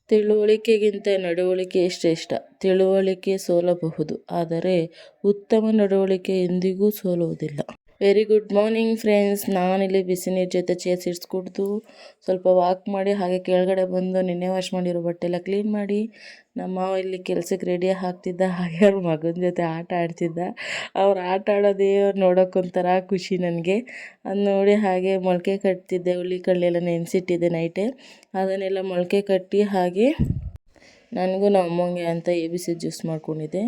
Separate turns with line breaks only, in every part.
ತಿಳುವಳಿಕೆಗಿಂತ ನಡವಳಿಕೆ ಶ್ರೇಷ್ಠ. ತಿಳುವಳಿಕೆ ಸೋಲಬಹುದು, ಆದರೆ ಉತ್ತಮ ನಡವಳಿಕೆ ಎಂದಿಗೂ ಸೋಲುವುದಿಲ್ಲ. Very good morning friends. ನಾನಿಲ್ಲಿ ಬಿಸಿ ನೀರು ಜೊತೆ ಚಿಯಾ ಸೀಡ್ಸ್ ಕುಡಿದು ಸ್ವಲ್ಪ ವಾಕ್ ಮಾಡಿ ಹಾಗೆ ಕೆಳಗಡೆ ಬಂದು ನಿನ್ನೆ ವಾಶ್ ಮಾಡಿರೋ ಬಟ್ಟೆ ಎಲ್ಲ ಕ್ಲೀನ್ ಮಾಡಿ ನಮ್ಮ ಮಾವ ಇಲ್ಲಿ ಕೆಲಸಕ್ಕೆ ರೆಡಿ ಹಾಕ್ತಿದ್ದ. ಹಾಗೆ ಅವ್ರ ಮಗನ ಜೊತೆ ಆಟ ಆಡ್ತಿದ್ದ. ಅವ್ರು ಆಟ ಆಡೋದೇ ನೋಡೋಕ್ಕೊಂಥರ ಖುಷಿ ನನಗೆ. ಅದು ನೋಡಿ ಹಾಗೆ ಮೊಳಕೆ ಕಟ್ತಿದ್ದೆ. ಹುಳ್ಳಿಕಾಳೆಲ್ಲ ನೆನೆಸಿಟ್ಟಿದ್ದೆ ನೈಟೇ. ಅದನ್ನೆಲ್ಲ ಮೊಳಕೆ ಕಟ್ಟಿ ಹಾಗೆ ನನಗೂ ನಮ್ಮ ಅಮ್ಮಂಗೆ ಅಂತ ABC ಜ್ಯೂಸ್ ಮಾಡ್ಕೊಂಡಿದ್ದೆ.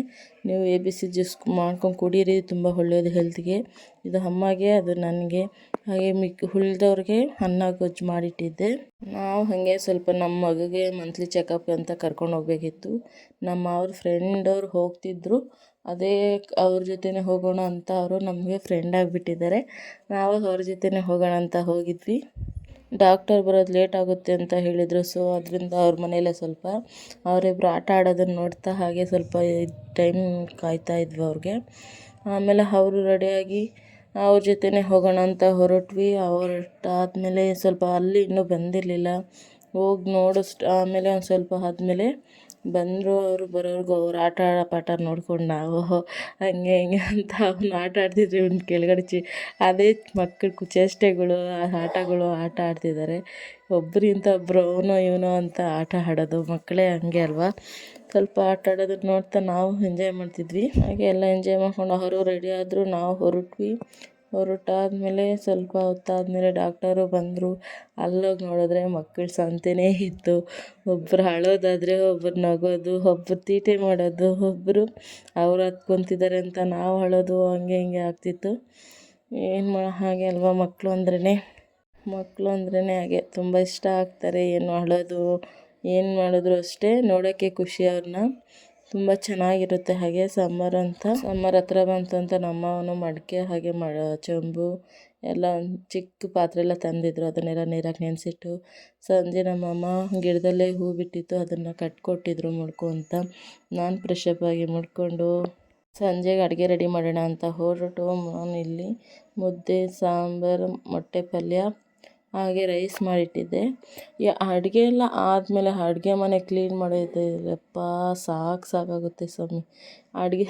ನೀವು ABC ಜ್ಯೂಸ್ ಮಾಡ್ಕೊಂಡು ಕುಡೀರಿ, ತುಂಬ ಒಳ್ಳೆಯದು ಹೆಲ್ತ್ಗೆ. ಇದು ಅಮ್ಮಗೆ, ಅದು ನನಗೆ, ಹಾಗೆ ಉಳಿದವ್ರಿಗೆ ಅನ್ನ ಗೊಜ್ಜು ಮಾಡಿಟ್ಟಿದ್ದೆ. ನಾವು ಹಾಗೆ ಸ್ವಲ್ಪ ನಮ್ಮ ಮಗುಗೆ ಮಂತ್ಲಿ ಚೆಕಪ್ ಅಂತ ಕರ್ಕೊಂಡು ಹೋಗಬೇಕಿತ್ತು. ನಮ್ಮ ಅವ್ರ ಫ್ರೆಂಡವ್ರು ಹೋಗ್ತಿದ್ರು, ಅದೇ ಅವ್ರ ಜೊತೆನೇ ಹೋಗೋಣ ಅಂತ ಅವರು ನಮಗೆ ಫ್ರೆಂಡ್ ಆಗಿಬಿಟ್ಟಿದ್ದಾರೆ. ನಾವು ಅವ್ರ ಜೊತೆನೇ ಹೋಗೋಣ ಅಂತ ಹೋಗಿದ್ವಿ. ಡಾಕ್ಟರ್ ಬರೋದು ಲೇಟ್ ಆಗುತ್ತೆ ಅಂತ ಹೇಳಿದರು. ಸೊ ಅದರಿಂದ ಅವ್ರ ಮನೆಯಲ್ಲೇ ಸ್ವಲ್ಪ ಅವರಿಬ್ಬರು ಆಟ ಆಡೋದನ್ನು ನೋಡ್ತಾ ಹಾಗೆ ಸ್ವಲ್ಪ ಟೈಮ್ ಕಾಯ್ತಾ ಇದ್ವಿ ಅವ್ರಿಗೆ. ಆಮೇಲೆ ಅವರು ರೆಡಿಯಾಗಿ ಅವ್ರ ಜೊತೆನೇ ಹೋಗೋಣ ಅಂತ ಹೊರಟ್ವಿ. ಹೊರಟಾದ್ಮೇಲೆ ಸ್ವಲ್ಪ ಅಲ್ಲಿ ಇನ್ನೂ ಬಂದಿರಲಿಲ್ಲ. ಹೋಗಿ ಆಮೇಲೆ ಒಂದು ಸ್ವಲ್ಪ ಆದಮೇಲೆ ಬಂದರು. ಅವರು ಬರೋರ್ಗು ಅವ್ರು ಆಟ ಆಡೋ ಪಾಠ ನೋಡ್ಕೊಂಡು ನಾವು ಹಂಗೆ ಹಿಂಗೆ ಅಂತ ಅವ್ನು ಆಟ ಆಡ್ತಿದ್ವಿ. ಇವ್ನು ಕೆಳಗಡೆ ಅದೇ ಮಕ್ಕಳು ಚೇಷ್ಟೆಗಳು, ಆಟಗಳು ಆಟ ಆಡ್ತಿದ್ದಾರೆ. ಒಬ್ಬರಿಂತ ಒಬ್ಬರು ಅವನೋ ಇವನೋ ಅಂತ ಆಟ ಆಡೋದು. ಮಕ್ಕಳೇ ಹಂಗೆ ಅಲ್ವಾ, ಸ್ವಲ್ಪ ಆಟ ಆಡೋದನ್ನ ನೋಡ್ತಾ ನಾವು ಎಂಜಾಯ್ ಮಾಡ್ತಿದ್ವಿ. ಹಾಗೆ ಎಲ್ಲ ಎಂಜಾಯ್ ಮಾಡ್ಕೊಂಡು ಅವರು ರೆಡಿ ಆದರು, ನಾವು ಹೊರಟ್ವಿ. ಹೊರಟಾದ್ಮೇಲೆ ಸ್ವಲ್ಪ ಹೊತ್ತಾದಮೇಲೆ ಡಾಕ್ಟರು ಬಂದರು. ಅಲ್ಲೋಗಿ ನೋಡಿದ್ರೆ ಮಕ್ಕಳ ಸಂತೆನೇ ಇತ್ತು. ಒಬ್ಬರು ಅಳೋದಾದರೆ ಒಬ್ಬರು ನಗೋದು, ಒಬ್ಬರು ತೀಟೆ ಮಾಡೋದು, ಒಬ್ಬರು ಅವ್ರು ಹತ್ಕೊತಿದ್ದಾರೆ ಅಂತ ನಾವು ಅಳೋದು, ಹಂಗೆ ಹಿಂಗೆ ಆಗ್ತಿತ್ತು. ಹಾಗೆ ಅಲ್ವಾ ಮಕ್ಕಳು ಅಂದ್ರೇ ಹಾಗೆ ತುಂಬ ಇಷ್ಟ ಆಗ್ತಾರೆ. ಏನು ಅಳೋದು ಏನು ಮಾಡಿದ್ರು ಅಷ್ಟೇ ನೋಡೋಕ್ಕೆ ಖುಷಿ ಅವ್ರನ್ನ. ತುಂಬ ಚೆನ್ನಾಗಿರುತ್ತೆ. ಹಾಗೆ ಸಮ್ಮರ್ ಹತ್ರ ಬಂತಂತ ನಮ್ಮವನು ಮಡಿಕೆ ಹಾಗೆ ಚೊಂಬು ಎಲ್ಲ ಚಿಕ್ಕ ಪಾತ್ರೆ ಎಲ್ಲ ತಂದಿದ್ರು. ಅದನ್ನೆಲ್ಲ ನೀರಾಗಿ ನೆನೆಸಿಟ್ಟು ಸಂಜೆ ನಮ್ಮಮ್ಮ ಗಿಡದಲ್ಲೇ ಹೂ ಬಿಟ್ಟಿತ್ತು, ಅದನ್ನು ಕಟ್ಕೊಟ್ಟಿದ್ರು ಮುಡ್ಕೊ ಅಂತ. ನಾನು ಫ್ರೆಶ್ ಅಪ್ ಆಗಿ ಮುಡ್ಕೊಂಡು ಸಂಜೆಗೆ ಅಡುಗೆ ರೆಡಿ ಮಾಡೋಣ ಅಂತ ಹೊರಟು ನಾನು ಇಲ್ಲಿ ಮುದ್ದೆ, ಸಾಂಬಾರು, ಮೊಟ್ಟೆ ಪಲ್ಯ ಹಾಗೆ ರೈಸ್ ಮಾಡಿಟ್ಟಿದ್ದೆ. ಅಡುಗೆ ಎಲ್ಲ ಆದಮೇಲೆ ಅಡುಗೆ ಮನೆ ಕ್ಲೀನ್ ಮಾಡೋದಪ್ಪ ಸಾಕಾಗುತ್ತೆ ಸ್ವಾಮಿ. ಅಡುಗೆ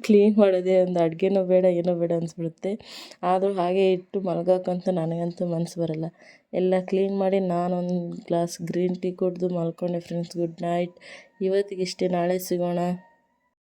ಕ್ಲೀನ್ ಮಾಡೋದೇ ಒಂದು ಅಡುಗೆನೂ ಬೇಡ ಏನೂ ಬೇಡ ಅನಿಸ್ಬಿಡುತ್ತೆ. ಆದರೂ ಹಾಗೆ ಇಟ್ಟು ಮಲ್ಗೋಕ್ಕಂತೂ ನನಗಂತೂ ಮನಸ್ಸು ಬರೋಲ್ಲ. ಎಲ್ಲ ಕ್ಲೀನ್ ಮಾಡಿ ನಾನೊಂದು ಗ್ಲಾಸ್ ಗ್ರೀನ್ ಟೀ ಕುಡಿದು ಮಲ್ಕೊಂಡೆ ಫ್ರೆಂಡ್ಸ್. Good night. ಇವತ್ತಿಗಿಷ್ಟೇ, ನಾಳೆ ಸಿಗೋಣ.